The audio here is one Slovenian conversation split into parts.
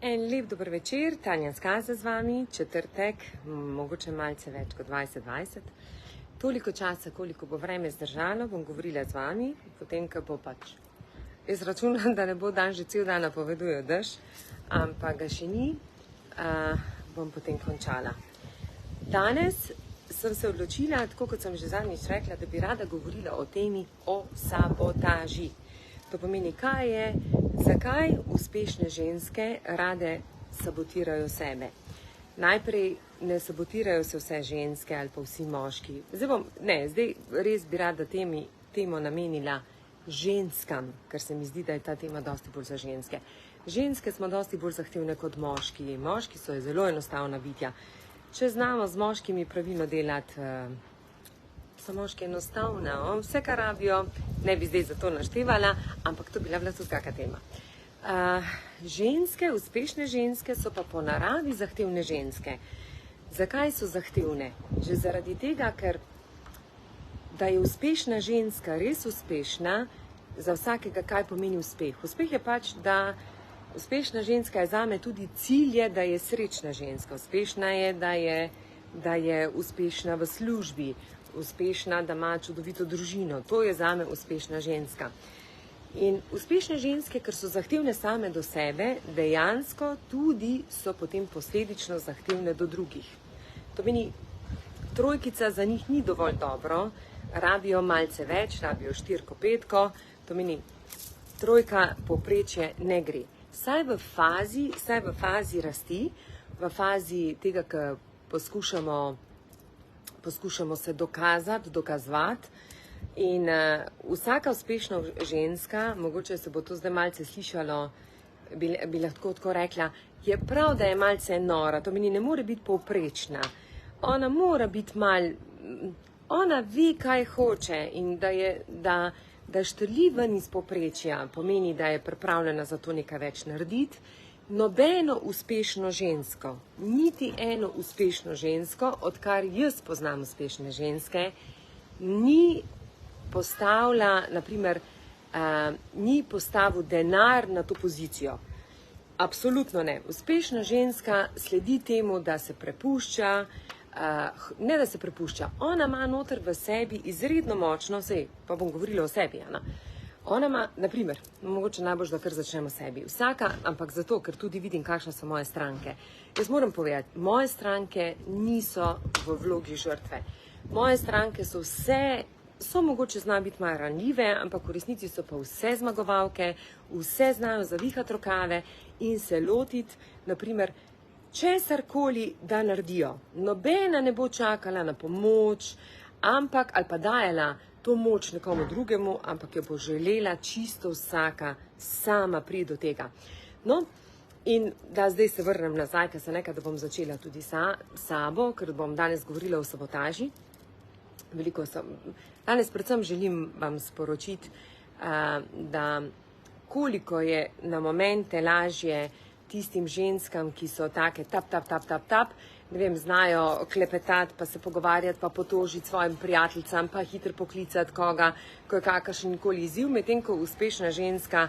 En lep dober večer, Tanja Skaza z vami, četrtek, mogoče malce več kot 2020. Toliko časa, koliko bo vreme zdržalo, bom govorila z vami, potem, ko bo pač. Jaz računam, da ne bo dan že cel dan napovedujo dež, ampak ga še ni, bom potem končala. Danes sem se odločila, tako kot sem že zadnjič rekla, da bi rada govorila o temi o sabotaži. To pomeni, kaj je, zakaj uspešne ženske rade sabotirajo sebe. Najprej ne sabotirajo se vse ženske ali pa vsi moški. Zdaj res bi rada temo namenila ženskam, ker se mi zdi, da je ta tema dosti bolj za ženske. Ženske smo dosti bolj zahtevne kot moški. Moški so zelo enostavna bitja. Če znamo z moškimi pravilno delati, so moški enostavne, vse, kar rabijo, ne bi zdaj za to naštevala, ampak to bila tudi kakšna tema. Ženske, uspešne ženske so pa po naravi zahtevne ženske. Zakaj so zahtevne? Že zaradi tega, ker da je uspešna ženska res uspešna, za vsakega kaj pomeni uspeh. Uspeh je pač, da uspešna ženska je zame tudi cilj, da je srečna ženska. Uspešna je, da je uspešna v službi, uspešna, da ima čudovito družino. To je zame uspešna ženska. In uspešne ženske, ker so zahtevne same do sebe, dejansko tudi so potem posledično zahtevne do drugih. To meni, trojkica za njih ni dovolj dobro, rabijo malce več, rabijo 4, 5, to meni, trojka povprečje ne gre. Saj v fazi rasti, v fazi tega, ko poskušamo se dokazovati in vsaka uspešna ženska, mogoče se bo to zdaj malce slišalo, bi lahko tako rekla, je prav, da je malce nora, to meni ne more biti povprečna. Ona mora biti ona ve, kaj hoče in da štrli ven iz povprečja, pomeni, da je pripravljena za to nekaj več narediti. Nobeno uspešno žensko, niti eno uspešno žensko, odkar jaz poznam uspešne ženske, ni postavila, naprimer, ni postavil denar na to pozicijo. Absolutno ne. Uspešna ženska sledi temu, da se prepušča, ne da se prepušča, ona ima noter v sebi izredno močno, pa bom govorila o sebi, ona ima, naprimer, mogoče najbolj, da kar začnemo sebi. Vsaka, ampak zato, ker tudi vidim, kakšne so moje stranke. Jaz moram povedati, moje stranke niso v vlogi žrtve. Moje stranke so mogoče znajo biti malo ranljive, ampak v resnici so pa vse zmagovalke, vse znajo zavihati rokave in se lotiti, naprimer, česarkoli, da naredijo. Nobena ne bo čakala na pomoč, ali pa dajala to moč nekomu drugemu, ampak jo bo želela čisto vsaka sama priti do tega. No, in da zdaj se vrnem nazaj, ker se nekaj, da bom začela tudi sabo, ker bom danes govorila o sabotaži. Danes predvsem želim vam sporočiti, da koliko je na momente lažje tistim ženskam, ki so take tap, ne vem, znajo klepetati, pa se pogovarjati, pa potožiti svojim prijateljicam, pa hitro poklicati koga, ko je kakršenkoli izziv, medtem ko uspešna ženska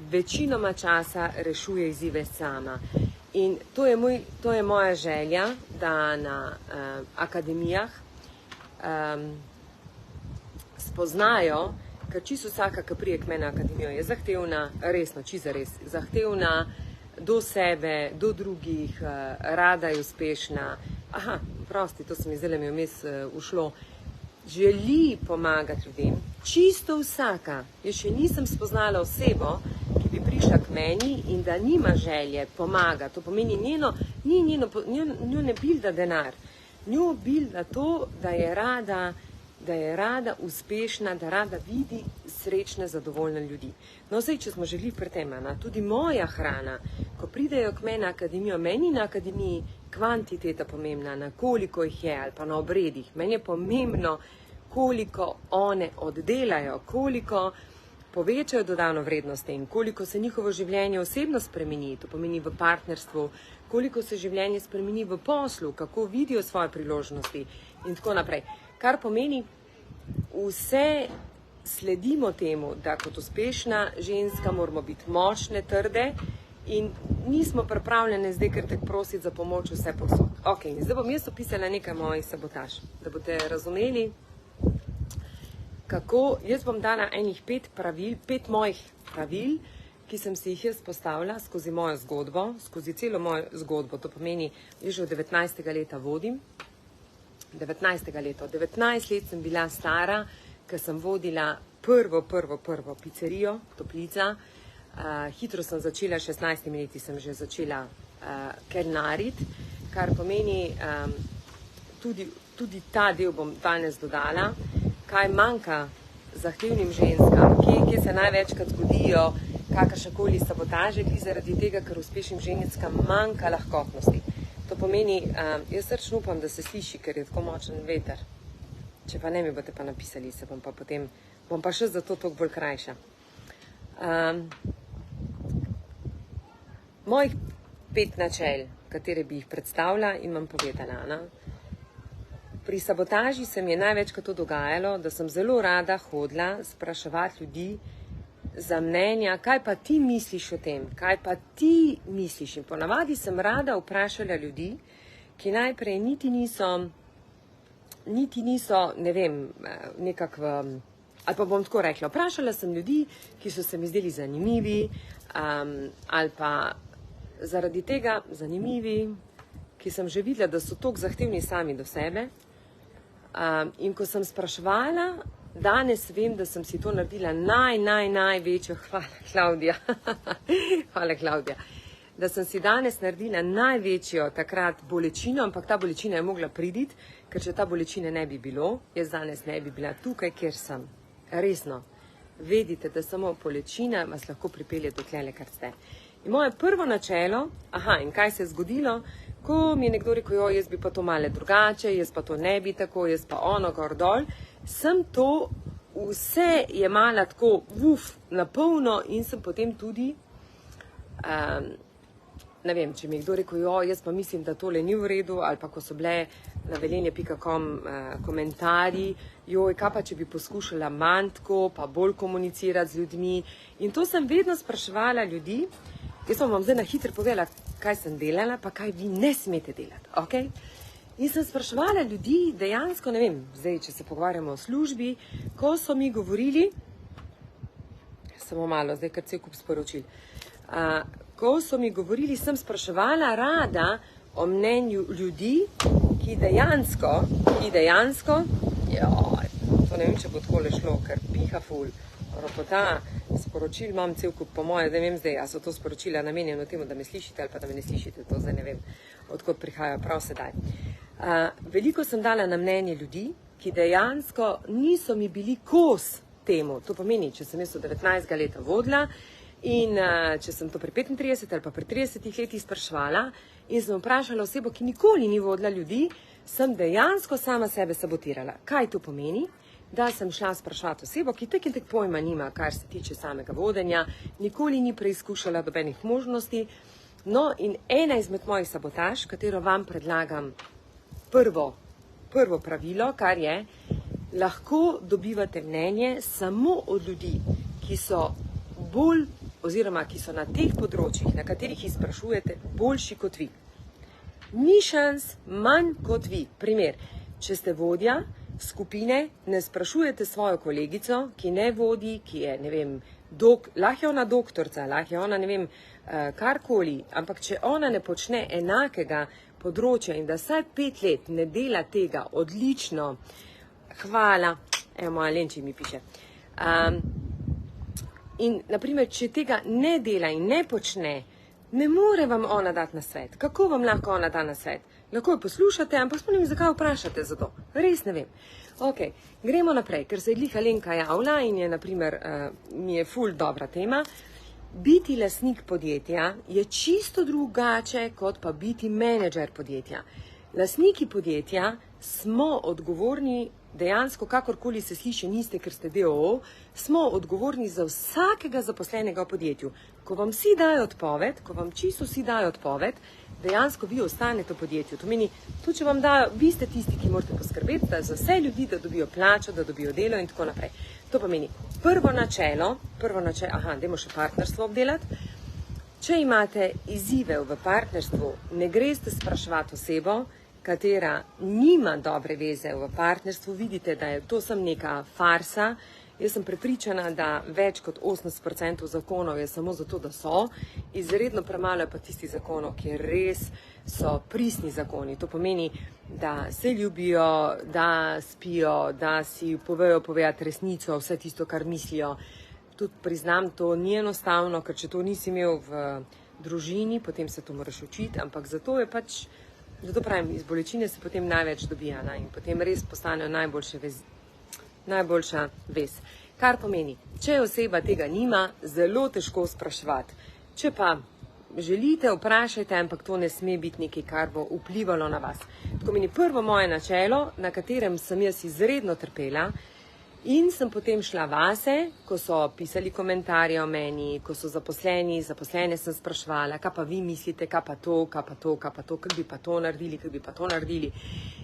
večinoma časa rešuje izzive sama. In to je moja želja, da na akademijah spoznajo, ker čisto vsaka, ki prije k meni na akademijo, je zahtevna, resno, čisto res, zahtevna, do sebe, do drugih, rada je uspešna. To se mi zdaj mi vmes ušlo. Želi pomagati ljudem, čisto vsaka. Jaz še nisem spoznala osebo, ki bi prišla k meni in da nima želje pomagati. To pomeni, njo ne bilda denar. Njo bilda to, da je rada uspešna, da rada vidi srečne, zadovoljne ljudi. No, zdaj, če smo želi pri tem, tudi moja hrana, ko pridejo k meni na akademijo, meni na akademiji kvantiteta pomembna, na koliko jih je ali pa na obredih. Meni je pomembno, koliko one oddelajo, koliko povečajo dodano vrednost in koliko se njihovo življenje osebno spremeni, to pomeni v partnerstvu, koliko se življenje spremeni v poslu, kako vidijo svoje priložnosti in tako naprej. Kar pomeni, vse sledimo temu, da kot uspešna ženska moramo biti močne, trde in nismo pripravljeni zdaj kar tek prositi za pomoč vse povsod. Ok, zdaj bom jaz opisala nekaj mojih sabotaž, da boste razumeli, kako jaz bom dala enih 5 mojih pravil, ki sem si jih jaz postavila skozi mojo zgodbo, skozi celo mojo zgodbo. To pomeni, jaz že od 19. leta vodim. 19 let sem bila stara, ker sem vodila prvo pizzerijo, toplica. Hitro sem začela, 16 leti sem že začela kelnariti, kar pomeni, tudi ta del bom danes dodala, kaj manjka zahtevnim ženskam, kje se največkrat zgodijo kakršnekoli sabotaže, ki zaradi tega, ker uspešnim ženskam manjka lahkotnosti. To pomeni, jaz srčno upam, da se sliši, ker je tako močen veter. Če pa ne, mi boste pa napisali, se bom pa še zato toliko bolj krajša. Mojih 5 načel, katere bi jih predstavila in vam povedala. Pri sabotaži se mi je največkrat to dogajalo, da sem zelo rada hodila spraševati ljudi za mnenja, kaj pa ti misliš o tem, kaj pa ti misliš. In ponavadi sem rada vprašala ljudi, ki najprej niti niso, ne vem, nekako, ali pa bom tako rekla, vprašala sem ljudi, ki so se mi zdeli zanimivi, ali pa zaradi tega zanimivi, ki sem že videla, da so toliko zahtevni sami do sebe. In ko sem spraševala, danes vem, da sem si to naredila največjo, hvala Klaudija, da sem si danes naredila največjo takrat bolečino, ampak ta bolečina je mogla priditi, ker če ta bolečine ne bi bilo, jaz danes ne bi bila tukaj, kjer sem. Resno, vedite, da samo bolečina vas lahko pripelje do tlele, kar ste. In moje prvo načelo, in kaj se je zgodilo, ko mi je nekdo rekel, jaz bi pa to malo drugače, jaz pa to ne bi tako, jaz pa ono gor dol, sem to vse jemala tako na polno in sem potem tudi, ne vem, če mi je kdo rekel, jaz pa mislim, da tole ni v redu, ali pa ko so bile na velenje.com komentarji, kaj pa če bi poskušala manj tako, pa bolj komunicirati z ljudmi. In to sem vedno spraševala ljudi. Jaz vam zdaj na hitro povedala, kaj sem delala, pa kaj vi ne smete delati, ok? In sem spraševala ljudi, dejansko, ne vem, zdaj, če se pogovarjamo o službi, ko so mi govorili, samo malo, zdaj kar cel kup sporočil, ko so mi govorili, sem spraševala rada o mnenju ljudi, ki dejansko, to ne vem, če bo takole šlo, ker piha ful, ropota, sporočil imam cel kup, po moje, da vem zdaj, a so to sporočila namenjeno temu, da me slišite ali pa da me ne slišite, to zdaj ne vem, odkot prihajajo prav sedaj. Veliko sem dala na mnenje ljudi, ki dejansko niso mi bili kos temu. To pomeni, če sem jaz od 19 leta vodila in če sem to pri 35 ali pa pri 30 letih spraševala in sem vprašala osebo, ki nikoli ni vodila ljudi, sem dejansko sama sebe sabotirala. Kaj to pomeni? Da sem šla spraševati osebo, ki tek in tek pojma nima, kar se tiče samega vodenja, nikoli ni preizkušala dobenih možnosti. No, in ena izmed mojih sabotaž, katero vam predlagam, prvo pravilo, kar je, lahko dobivate mnenje samo od ljudi, ki so bolj, oziroma ki so na teh področjih, na katerih jih sprašujete, boljši kot vi. Ni šans manj kot vi. Primer, če ste vodja skupine, ne sprašujete svojo kolegico, ki ne vodi, ki je, ne vem, lahko je ona doktorca, lahko je ona, ne vem, karkoli, ampak če ona ne počne enakega področja in da vsaj 5 let ne dela tega odlično, hvala, evo moja Lenči mi piše, in naprimer, če tega ne dela in ne počne, ne more vam ona dati na svet. Kako vam lahko ona da na svet? Lahko jo poslušate, ampak sploh ne vem, zakaj vprašate za to. Res ne vem. Ok, gremo naprej, ker se je glih Alenka javila in je, naprimer, mi je ful dobra tema. Biti lastnik podjetja je čisto drugače, kot pa biti menedžer podjetja. Lastniki podjetja smo odgovorni, dejansko, kakorkoli se sliši, niste, ker ste DOO, smo odgovorni za vsakega zaposlenega v podjetju. Ko vam vsi dajo odpoved, ko vam čisto vsi dajo odpoved, dejansko vi ostanete v podjetju. To meni, tudi če vam dajo, vi ste tisti, ki morate poskrbeti, da za vse ljudi, da dobijo plačo, da dobijo delo in tako naprej. To pomeni, prvo načelo, dajmo še partnerstvo obdelati. če imate izzive v partnerstvu, ne greste spraševati osebo, katera nima dobre veze v partnerstvu, vidite, da je to sem neka farsa. Jaz sem prepričana, da več kot 80% zakonov je samo zato, da so. Izredno premalo je pa tistih zakonov, ki res so pristni zakoni. To pomeni, da se ljubijo, da spijo, da si povejo povedati resnico, vse tisto, kar mislijo. Tudi priznam, to ni enostavno, ker če to nisi imel v družini, potem se to moraš učiti, ampak zato je pač, zato pravim, iz bolečine se potem največ dobija in potem res postanejo najboljša vez. Kar pomeni, če oseba tega nima, zelo težko spraševati. Če pa želite, vprašajte, ampak to ne sme biti nekaj, kar bo vplivalo na vas. Tako meni prvo moje načelo, na katerem sem jaz izredno trpela in sem potem šla vase, ko so pisali komentarje o meni, ko so zaposlene sem spraševala, kaj pa vi mislite, kaj pa to, kako bi pa to naredili.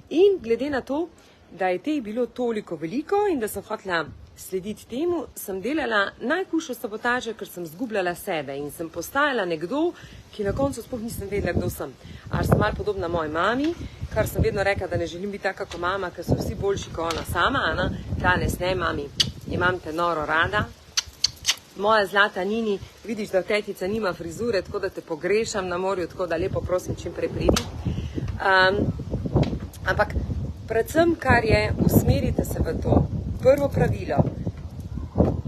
In glede na to, da je teh bilo toliko veliko in da sem hotela slediti temu, sem delala najhujšo sabotažo, ker sem zgubljala sebe in sem postajala nekdo, ki na koncu sploh nisem vedela, kdo sem. Ali sem malo podobna moji mami, kar sem vedno rekla, da ne želim biti taka kot mama, ker so vsi boljši kot ona sama, Danes ne, mami, imam te noro rada. Moja zlata Nini, vidiš, da tetica nima frizure, tako da te pogrešam na morju, tako da lepo prosim, čim prej pridi. Ampak predvsem, kar je, usmerite se v to. Prvo pravilo,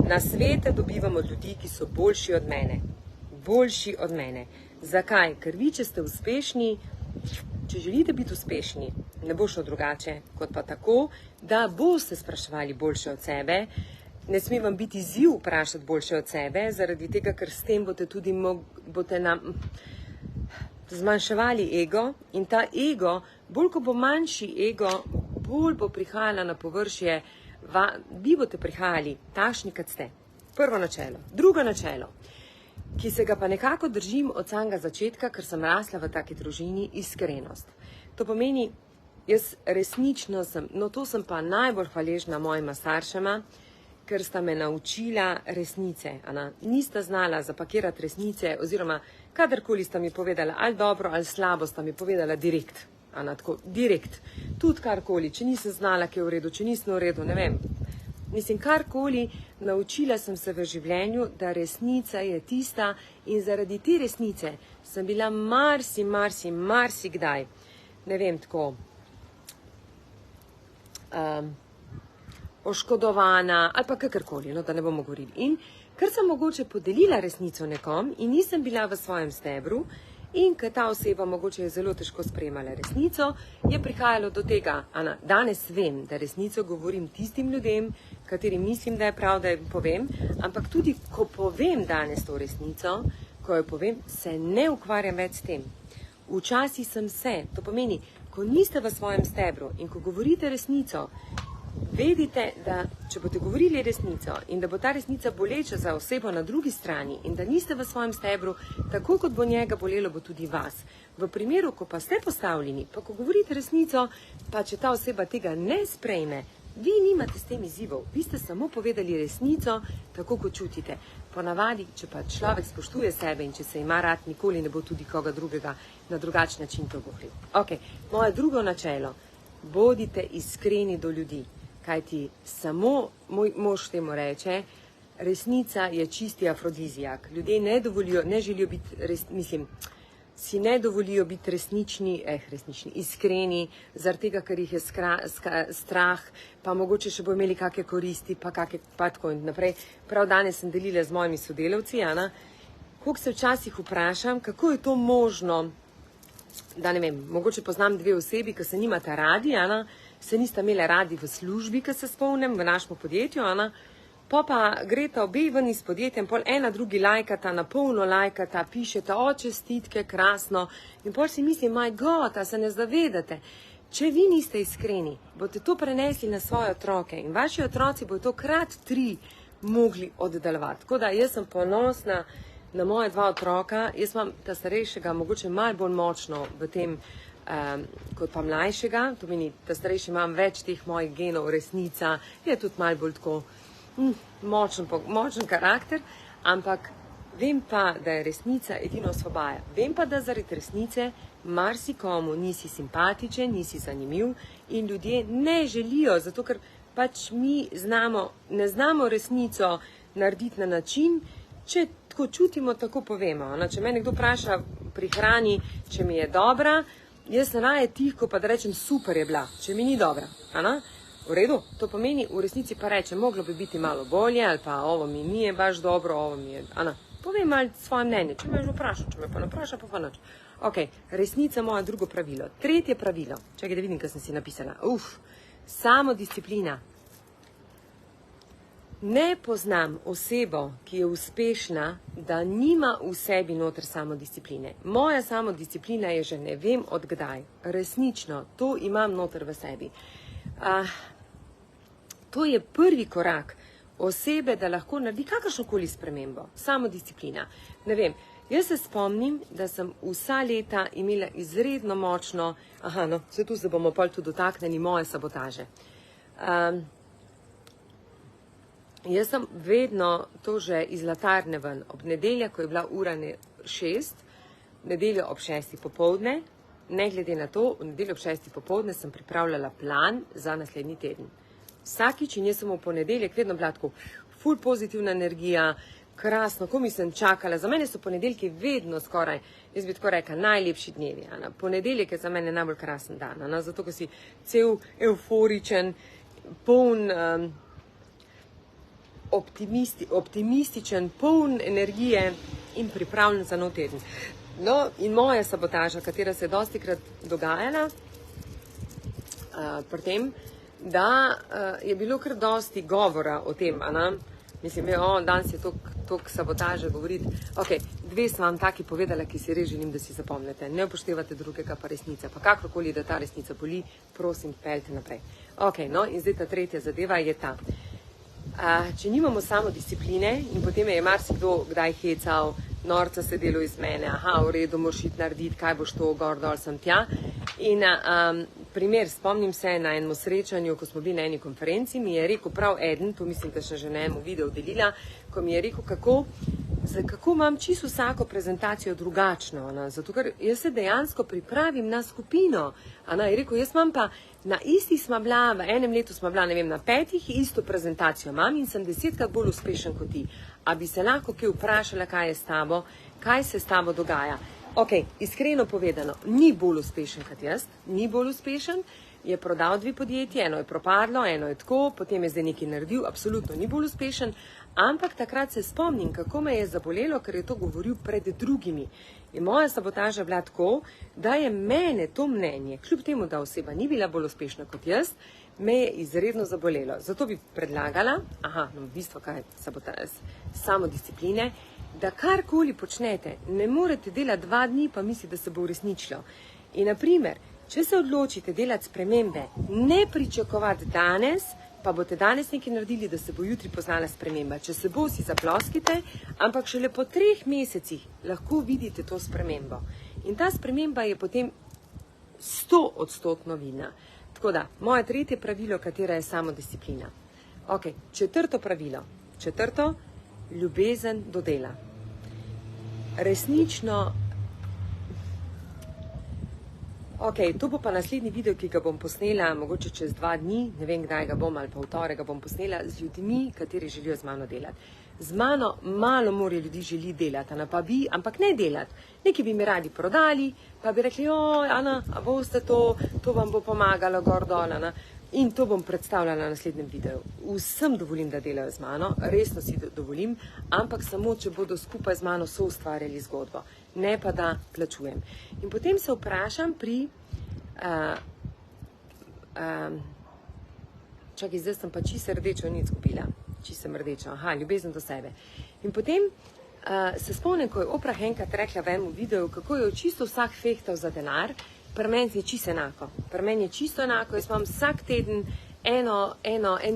na svete dobivamo ljudi, ki so boljši od mene. Boljši od mene. Zakaj? Ker vi, če ste uspešni, če želite biti uspešni, ne bo šlo drugače, kot pa tako, da boste spraševali boljše od sebe. Ne sme vam biti izziv vprašati boljše od sebe, zaradi tega, ker s tem boste tudi zmanjševali ego in ta ego, bolj ko bo manjši ego, bolj bo prihajala na površje, vi boste prihajali takšni, kot ste. Prvo načelo. Drugo načelo, ki se ga pa nekako držim od samega začetka, ker sem rasla v taki družini, iskrenost. To pomeni, jaz resnično sem, to sem pa najbolj hvaležna mojima staršema, ker sta me naučila resnice. Nista znala zapakirati resnice, oziroma kadarkoli sta mi povedala, ali dobro, ali slabo, sta mi povedala direkt. Tako, direkt. Tudi karkoli, če nisem znala, kaj je v redu, če nisem v redu, ne vem. Mislim, karkoli, naučila sem se v življenju, da resnica je tista in zaradi te resnice sem bila marsikdaj, ne vem, tako, oškodovana ali pa kakorkoli, da ne bomo govorili. In ker sem mogoče podelila resnico nekom in nisem bila v svojem stebru, in ker ta oseba mogoče je zelo težko sprejemala resnico, je prihajalo do tega, danes vem, da resnico govorim tistim ljudem, katerim mislim, da je prav, da jim povem, ampak tudi, ko povem danes to resnico, ko jo povem, se ne ukvarjam več s tem. Včasih sem se, to pomeni, ko niste v svojem stebru in ko govorite resnico, vedite, da če boste govorili resnico in da bo ta resnica boleča za osebo na drugi strani in da niste v svojem stebru, tako kot bo njega bolelo, bo tudi vas. V primeru, ko pa ste postavljeni, pa ko govorite resnico, pa če ta oseba tega ne sprejme, vi nimate s tem izzivov, vi ste samo povedali resnico, tako kot čutite. Ponavadi, če pa človek spoštuje sebe in če se ima rad, nikoli ne bo tudi koga drugega na drugačen način to govoril. Ok, moje drugo načelo, bodite iskreni do ljudi. Kajti samo, moj mož temu reče, resnica je čisti afrodizijak. Ljudje ne želijo biti, si ne dovolijo biti resnični, iskreni, zaradi tega, ker jih je strah, pa mogoče še bo imeli kakšne koristi, pa tako in naprej. Prav danes sem delila z mojimi sodelavci, koliko se včasih vprašam, kako je to možno, da ne vem, mogoče poznam dve osebi, ki se nimata radi, se nista imela radi v službi, ki se spomnim, v našem podjetju, pa greta obe ven iz podjetja in pol ena drugi lajkata, na polno lajkata, pišeta, čestitke, krasno, in pol si mislim, my God, a se ne zavedate, če vi niste iskreni, boste to prenesli na svoje otroke in vaši otroci bodo to krat 3 mogli oddaljevati. Tako da jaz sem ponosna na moje 2 otroka, jaz imam ta starejšega mogoče malo bolj močno v tem, kot pa mlajšega, to meni, ta starejši imam več teh mojih genov, resnica, je tudi malo bolj tako močen karakter, ampak Vem pa, da je resnica edino osvobaja. Vem pa, da zaradi resnice marsikomu nisi simpatičen, nisi zanimiv in ljudje ne želijo, zato ker pač mi ne znamo resnico narediti na način, če tako čutimo, tako povemo. Če me nekdo vpraša pri hrani, če mi je dobra, jaz raje tiho, pa da rečem, super je bila, če mi ni dobra. V redu, to pomeni, v resnici pa rečem, moglo bi biti malo bolje, ali pa ovo mi ni baš dobro, ovo mi je... Povem malo svoje mnenje, če me že vpraša, če me pa ne vpraša, pa nič. Ok, resnica je moje drugo pravilo. Tretje pravilo, čakaj, da vidim, kaj sem si napisala. Samodisciplina. Ne poznam osebo, ki je uspešna, da nima v sebi noter samodiscipline. Moja samodisciplina je že ne vem od kdaj. Resnično, to imam noter v sebi. To je prvi korak osebe, da lahko naredi kakršnokoli spremembo. Samodisciplina. Ne vem, jaz se spomnim, da sem vsa leta imela izredno močno, se tu se bomo pol tudi dotaknili, moje sabotaže. Jaz sem vedno to že iz latarne ven, ob nedelja, ko je bila ura 6, nedeljo ob 6 popoldne, ne glede na to, v nedeljo ob 6 popoldne sem pripravljala plan za naslednji teden. Vsakič in jaz sem v ponedeljek vedno bila tako ful pozitivna energija, krasno, ko mi sem čakala. Za mene so ponedeljki vedno skoraj, jaz bi tako rekla, najlepši dnevi. Ponedeljek je za mene najbolj krasen dan, zato ko si cel euforičen, poln optimističen, poln energije in pripravljen za nov teden. No, in moja sabotaža, katera se je dostikrat dogajala pri tem, da je bilo kar dosti govora o tem, mislim, danes je toliko sabotaže govoriti. Ok, dve sem vam taki povedala, ki si res želim, da si zapomnite. Ne upoštevate drugega, pa resnica. Pa kakorkoli, da ta resnica boli, prosim, peljte naprej. Ok, no, in zdaj ta tretja zadeva je ta. Če nimamo samo discipline in potem je marsikdo kdaj hecal, norca se delo iz mene, v redu, moraš iti narediti, kaj boš to, gor, dol, sem tja. In primer, spomnim se na enem srečanju, ko smo bili na eni konferenci, mi je rekel prav eden, to mislim, da sem že na enem videu delila, ko mi je rekel, kako imam čisto vsako prezentacijo drugačno, zato ker jaz se dejansko pripravim na skupino. Je rekel, jaz imam pa na isti sma bila, v enem letu sma bila, ne vem, na 5, isto prezentacijo imam in sem 10krat bolj uspešen kot ti. A bi se lahko kje vprašala, kaj je s tabo, kaj se s tabo dogaja. Ok, iskreno povedano, ni bolj uspešen kot jaz, ni bolj uspešen, je prodal 2 podjetji, eno je propadlo, eno je tako, potem je zdaj nekaj naredil, absolutno ni bolj uspešen, ampak takrat se spomnim, kako me je zabolelo, ker je to govoril pred drugimi. In moja sabotaža je bila tako, da je mene to mnenje, kljub temu, da oseba ni bila bolj uspešna kot jaz, me je izredno zabolelo. Zato bi predlagala, v bistvu kaj je samodiscipline, da karkoli počnete, ne morete delati 2 dni, pa misli, da se bo uresničilo. In naprimer, če se odločite delati spremembe, ne pričakovati danes, pa boste danes nekaj naredili, da se bo jutri poznala sprememba. Če se bo, si zaploskite, ampak šele po 3 mesecih lahko vidite to spremembo. In ta sprememba je potem 100% vidna. Tako da, moje tretje pravilo, katera je samodisciplina. Ok, 4. pravilo. 4. Ljubezen do dela. Resnično, ok, to bo pa naslednji video, ki ga bom posnela, mogoče čez 2 dni, ne vem kdaj ga bom ali pa v torek ga bom posnela, z ljudmi, kateri želijo z mano delati. Z mano malo more ljudi želi delati, ampak ne delati. Nekaj bi mi radi prodali, pa bi rekli, Ana, a boste to vam bo pomagalo, gor dol, in to bom predstavljala na naslednjem videu. Vsem dovolim, da delajo z mano, resno si dovolim, ampak samo, če bodo skupaj z mano soustvarjali zgodbo, ne pa da plačujem. In potem se vprašam pri, čakaj, zdaj sem pa čisto rdečo nič skupila, čisto rdečo, ljubezen do sebe. In potem se spomnim, ko je Oprah enkrat rekla v enem videu, kako je čisto vsak fehtal za denar. Pri meni je čisto enako. Pri meni je čisto enako. Jaz imam vsak teden en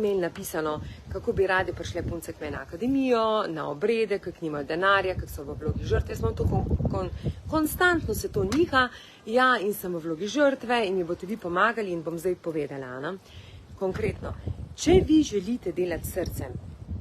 mail napisano, kako bi radi prišle punce k meni na akademijo, na obrede, kako nimajo denarja, kako so v vlogi žrtve. Jaz imam to konstantno se to niha, in sem v vlogi žrtve in mi boste vi pomagali in bom zdaj povedala. Konkretno, če vi želite delati srcem,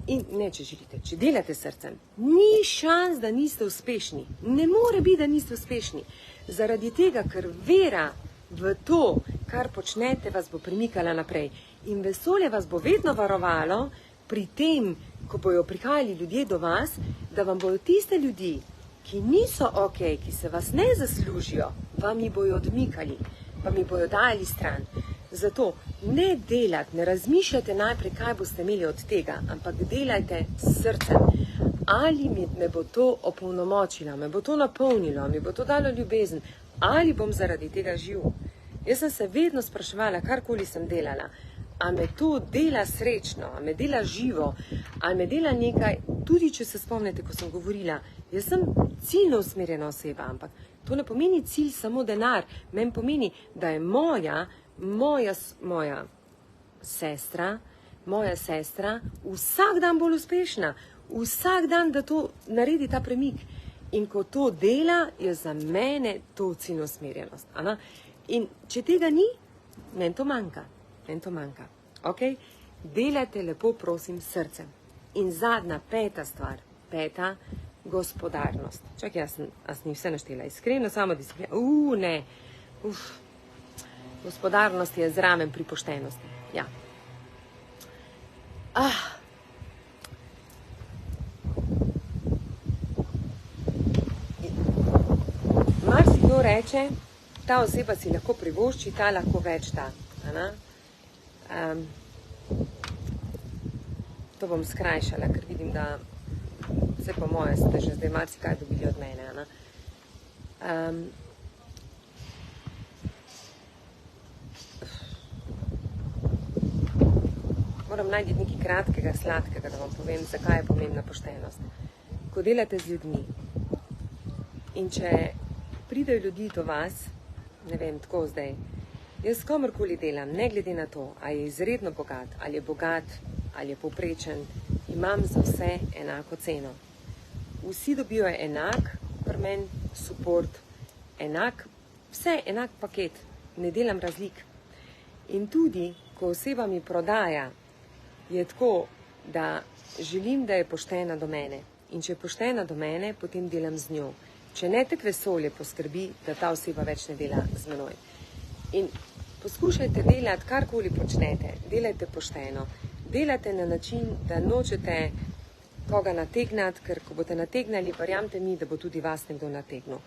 In ne, če želite, če delate srcem, ni šans, da niste uspešni. Ne more biti, da niste uspešni. Zaradi tega, ker vera v to, kar počnete, vas bo premikala naprej. In vesolje vas bo vedno varovalo pri tem, ko bojo prihajali ljudje do vas, da vam bojo tiste ljudi, ki niso ok, ki se vas ne zaslužijo, vam jih bojo odmikali, vam jih bojo dajali stran. Zato ne delati, ne razmišljajte najprej, kaj boste imeli od tega, ampak delajte s srcem. Ali me bo to opolnomočilo, me bo to napolnilo, mi bo to dalo ljubezen, ali bom zaradi tega živ. Jaz sem se vedno spraševala, karkoli sem delala, a me to dela srečno, a me dela živo, a me dela nekaj, tudi če se spomnite, ko sem govorila, jaz sem ciljno usmerjena oseba, ampak to ne pomeni cilj samo denar, meni pomeni, da je moja sestra vsak dan bolj uspešna, vsak dan, da to naredi ta premik. In ko to dela, je za mene to ciljno usmerjenost. In če tega ni, meni to manjka. Okay? Delajte lepo, prosim, srcem. In zadnja, peta stvar, gospodarnost. Čakaj, jaz sem vse naštela. Iskreno, samo disciplina. Ne. Gospodarnost je zraven pri poštenosti. Ja. Marsikdo reče, ta oseba si lahko privošči, ta lahko več da. To bom skrajšala, ker vidim, da vse po moje ste že zdaj marsikaj dobili od mene. Moram najti nekaj kratkega, sladkega, da vam povem, zakaj je pomembna poštenost. Ko delate z ljudmi in če pridejo ljudi do vas, ne vem, tako zdaj, jaz komorkoli delam, ne glede na to, ali je izredno bogat, ali je povprečen, imam za vse enako ceno. Vsi dobijo enak pri meni support, vse enak paket, ne delam razlik. In tudi, ko oseba mi prodaja, je tako, da želim, da je poštena do mene. In če je poštena do mene, potem delam z njo. Če ne, tak vesolje poskrbi, da ta oseba več ne dela z menoj. In poskušajte delati, karkoli počnete, delajte pošteno. Delate na način, da nočete koga nategnati, ker ko boste nategnali, verjamte mi, da bo tudi vas nekdo nategnil.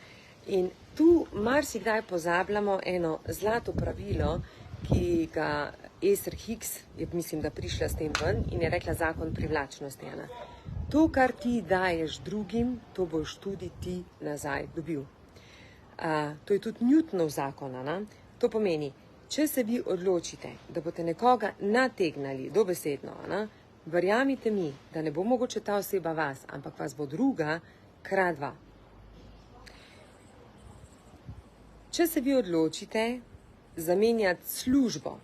In tu marsikdaj pozabljamo eno zlato pravilo, ki ga Esther Hicks je, mislim, da prišla s tem ven in je rekla zakon privlačnosti. To, kar ti daješ drugim, to boš tudi ti nazaj dobil. To je tudi Newtonov zakon. To pomeni, če se vi odločite, da boste nekoga nategnali dobesedno, verjamite mi, da ne bo mogoče ta oseba vas, ampak vas bo druga krat dva. Če se vi odločite zamenjati službo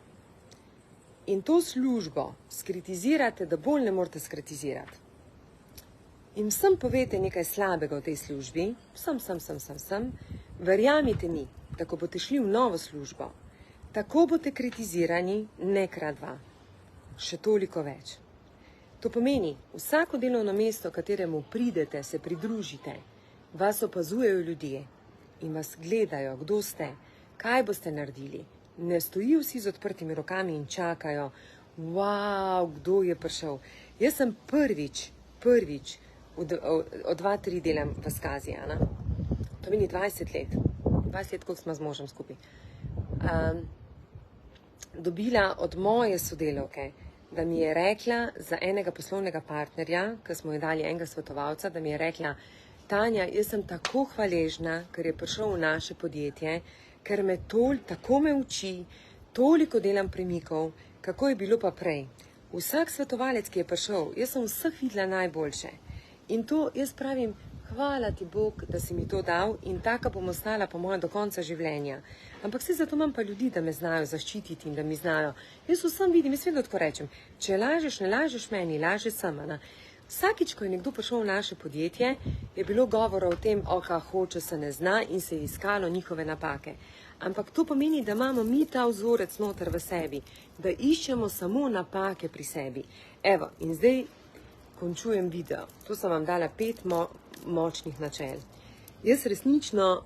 in to službo skritizirate, da bolj ne morete skritizirati, in vsem povete nekaj slabega v tej službi, verjamite mi, da ko boste šli v novo službo, tako boste kritizirani ne krat dva, še toliko več. To pomeni, vsako delovno mesto, kateremu pridete, se pridružite, vas opazujejo ljudje in vas gledajo, kdo ste, kaj boste naredili. Ne stojijo vsi z odprtimi rokami in čakajo, wow, kdo je prišel. Jaz sem prvič, od 2-3 delam v Skazi, to meni 20 let, koliko smo z možem skupaj, dobila od moje sodelavke, da mi je rekla za enega poslovnega partnerja, ki smo ji dali enega svetovalca, da mi je rekla, Tanja, jaz sem tako hvaležna, ker je prišel v naše podjetje, ker me tako me uči, toliko delam premikov, kako je bilo pa prej. Vsak svetovalec, ki je prišel, jaz sem vseh videla najboljše. In to jaz pravim, hvala ti Bog, da si mi to dal in taka bom ostala po mojem do konca življenja. Ampak vse zato imam pa ljudi, da me znajo zaščititi in da mi znajo. Jaz vsem vidim, jaz vedno tako rečem, če lažeš, ne lažeš meni, laže sem. Vsakič, ko je nekdo prišel v naše podjetje, je bilo govora o tem, hoče se ne zna in se je iskalo njihove napake. Ampak to pomeni, da imamo mi ta vzorec noter v sebi, da iščemo samo napake pri sebi. Evo, in zdaj končujem video. To sem vam dala 5 močnih načel. Jaz resnično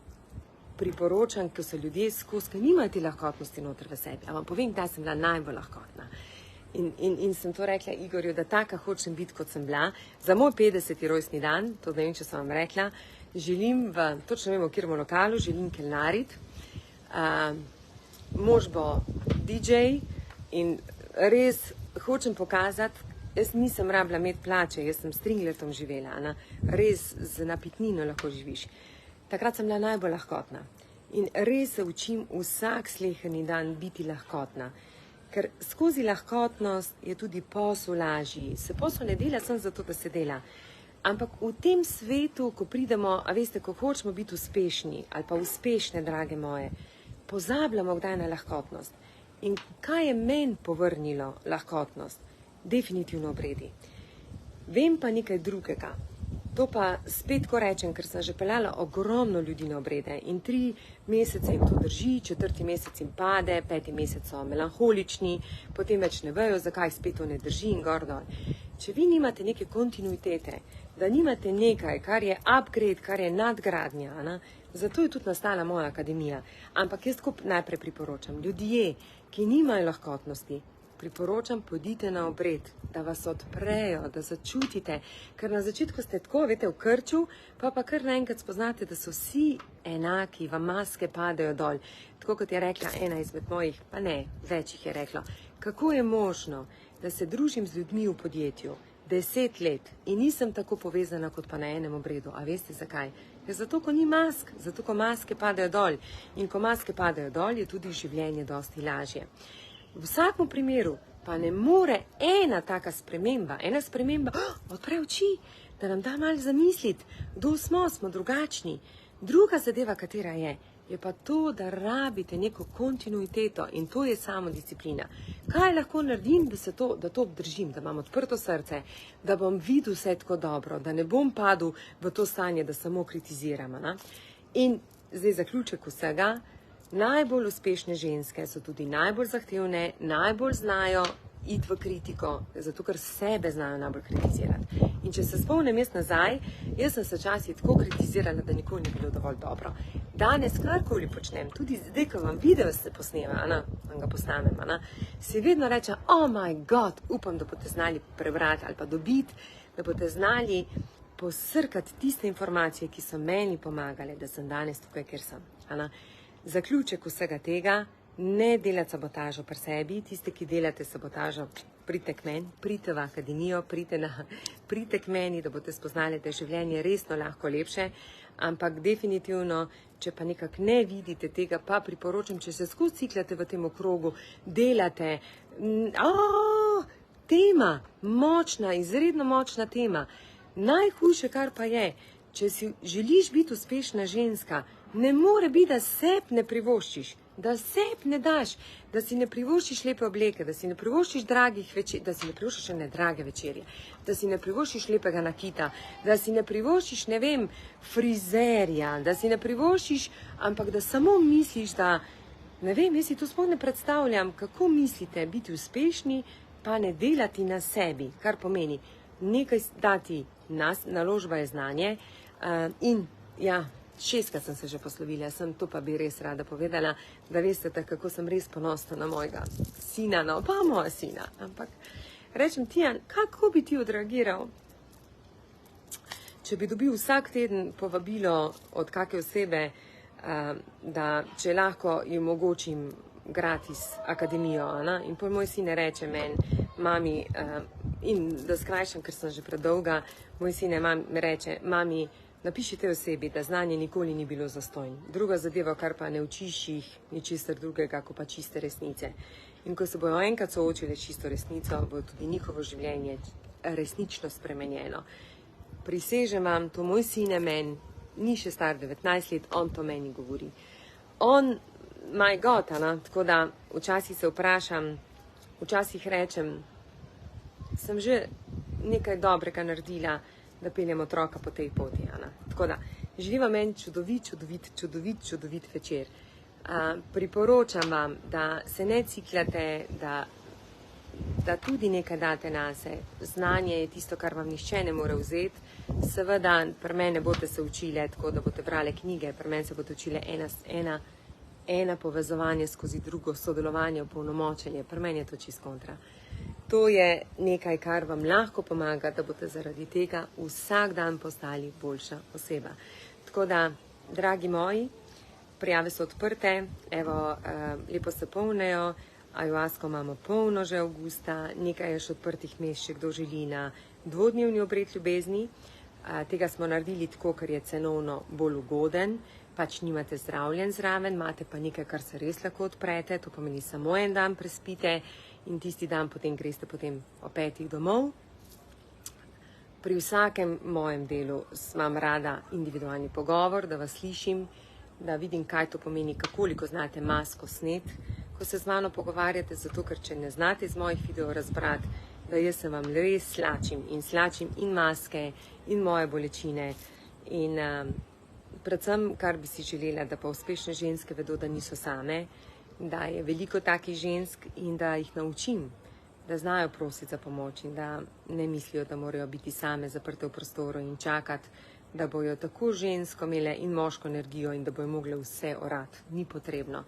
priporočam, ko so ljudje skozi, ker nimajo te lahkotnosti noter v sebi. A vam povem, da sem bila najbolj lahkotna. In sem to rekla Igorju, da taka hočem biti, kot sem bila. Za moj 50. rojstni dan, to ne vem, če sem vam rekla, želim točno vem, v kjerem lokalu, želim kelnariti. Mož bo DJ in res hočem pokazati, jaz nisem rabila imeti plače, jaz sem s Stringletom živela, res z napitnino lahko živiš. Takrat sem bila najbolj lahkotna in res se učim vsak sleherni dan biti lahkotna, ker skozi lahkotnost je tudi posel lažji. Se posel ne dela samo zato, da se dela, ampak v tem svetu, ko pridemo, a veste, ko hočemo biti uspešni ali pa uspešne, drage moje, pozabljamo kdaj na lahkotnost. In kaj je meni povrnilo lahkotnost? Definitivno obredi. Vem pa nekaj drugega. To pa spet, ko rečem, ker sem že peljala ogromno ljudi na obrede in 3 mesece jim to drži, 4. mesec jim pade, 5. mesec so melanholični, potem več ne vejo, zakaj spet to ne drži in gor dol. Če vi nimate neke kontinuitete, da nimate nekaj, kar je upgrade, kar je nadgradnja, zato je tudi nastala moja akademija. Ampak jaz tako najprej priporočam, ljudje, ki nimajo lahkotnosti, priporočam, pojdite na obred, da vas odprejo, da začutite, ker na začetku ste tako, veste, v krču, pa kar naenkrat spoznate, da so vsi enaki, vam maske padajo dol. Tako kot je rekla ena izmed mojih, pa ne, več jih je reklo, kako je možno, da se družim z ljudmi v podjetju 10 let in nisem tako povezana kot pa na enem obredu. A veste zakaj? Je zato, ko ni mask, zato, ko maske padajo dol. In ko maske padajo dol, je tudi življenje dosti lažje. V vsakem primeru pa ne more ena taka sprememba, odpre oči, da nam da malo zamisliti, kdo smo drugačni. Druga zadeva, katera je pa to, da rabite neko kontinuiteto in to je samodisciplina. Kaj lahko naredim, da to obdržim, da imam odprto srce, da bom videl vse tako dobro, da ne bom padel v to stanje, da samo kritiziram. In zdaj zaključek vsega. Najbolj uspešne ženske so tudi najbolj zahtevne, najbolj znajo iti v kritiko, zato ker sebe znajo najbolj kritizirati. In če se spomnim jaz nazaj, jaz sem se včasih tako kritizirala, da nikoli ni bilo dovolj dobro. Danes karkoli počnem, tudi zdaj, ko vam video se posnema, ga posnamem, si vedno rečem, oh my god, upam, da boste znali prebrati ali pa dobiti, da boste znali posrkati tiste informacije, ki so meni pomagale, da sem danes tukaj, kjer sem. Zaključek vsega tega, ne delati sabotažo pri sebi, tiste, ki delate sabotažo, pridite k meni, pridite v akademijo, pridite k meni, da boste spoznali, da je življenje resno lahko lepše, ampak definitivno, če pa nekako ne vidite tega, pa priporočam, če se skozi ciklate v tem okrogu, delate, tema, močna, izredno močna tema. Najhujše, kar pa je, če si želiš biti uspešna ženska, ne more biti, da seb ne privoščiš, da seb ne daš, da si ne privoščiš lepe obleke, da si ne privoščiš dragih večerij, da si ne privoščiš ne drage večerje, da si ne privoščiš lepega nakita, da si ne privoščiš, ne vem, frizerja, da si ne privoščiš, ampak da samo misliš, da, ne vem, jaz si to sploh ne predstavljam, kako mislite biti uspešni, pa ne delati na sebi, kar pomeni nekaj dati, naložba je znanje in ja, 6-krat sem se že poslovila, to pa bi res rada povedala, da veste, kako sem res ponosna na mojega sina, pa moja sina. Ampak rečem, Tijan, kako bi ti odreagiral, če bi dobil vsak teden povabilo od kakšne osebe, da če lahko jim omogočim gratis akademijo. In pol moj sin reče meni, mami, in da skrajšam, ker sem že predolga, moj sin mi reče, mami, napiši tej osebi, da znanje nikoli ni bilo zastonj. Druga zadeva, kar pa ne učiš jih ničesar drugega, kot pa čiste resnice. In ko se bojo enkrat soočile s čisto resnico, bo tudi njihovo življenje resnično spremenjeno. Prisežem vam, to moj sin meni, ni še star 19 let, on to meni govori. On, my God, tako da včasih se vprašam, včasih rečem, sem že nekaj dobrega naredila, da peljem otroka po tej poti. Tako da, želim vam en čudovit večer. Priporočam vam, da se ne ciklate, da da tudi nekaj date nase. Znanje je tisto, kar vam nihče ne more vzeti. Seveda, pri mene boste se učile tako, da boste brale knjige, pri mene se boste učile ena povezovanje skozi drugo, sodelovanje, opolnomočenje, pri meni je to čist kontra. To je nekaj, kar vam lahko pomaga, da boste zaradi tega vsak dan postali boljša oseba. Tako da, dragi moji, prijave so odprte, evo, lepo se polnejo, Ayahuasko imamo polno že avgusta, nekaj je še odprtih mest, če kdo želi na dvodnevni obred ljubezni. Tega smo naredili tako, ker je cenovno bolj ugoden, pač nimate zdravljen zraven, imate pa nekaj, kar se res lahko odprete, to pomeni samo en dan prespite in tisti dan potem greste potem o 5 domov. Pri vsakem mojem delu imam rada individualni pogovor, da vas slišim, da vidim, kaj to pomeni, koliko znate masko sneti, ko se z mano pogovarjate, zato ker če ne znate iz mojih videov razbrati, da jaz se vam res slačim in maske in moje bolečine in predvsem, kar bi si želela, da pa uspešne ženske vedo, da niso same, da je veliko takih žensk in da jih naučim, da znajo prositi za pomoč in da ne mislijo, da morajo biti same zaprte v prostoru in čakati, da bojo tako žensko imele in moško energijo in da bojo mogle vse orati. Ni potrebno.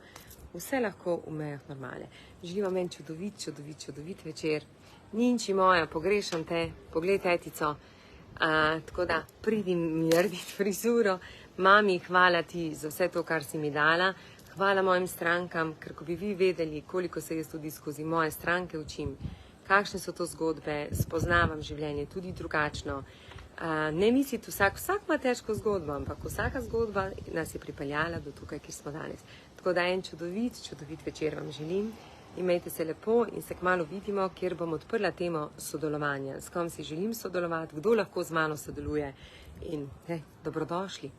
Vse lahko v mejah normale. Želim vam en čudovit večer. Ninči moja, pogrešam te, poglej tetico. Tako da pridi mi narediti frizuro. Mami, hvala ti za vse to, kar si mi dala. Hvala mojim strankam, ker ko bi vi vedeli, koliko se jaz tudi skozi moje stranke učim, kakšne so to zgodbe, spoznavam življenje tudi drugačno. Ne misliti, vsak ima težko zgodbo, ampak vsaka zgodba nas je pripeljala do tukaj, kjer smo danes. Tako da en čudovit večer vam želim. Imejte se lepo in se kmalu vidimo, kjer bom odprla temo sodelovanja. S kom si želim sodelovati, kdo lahko z mano sodeluje in dobrodošli.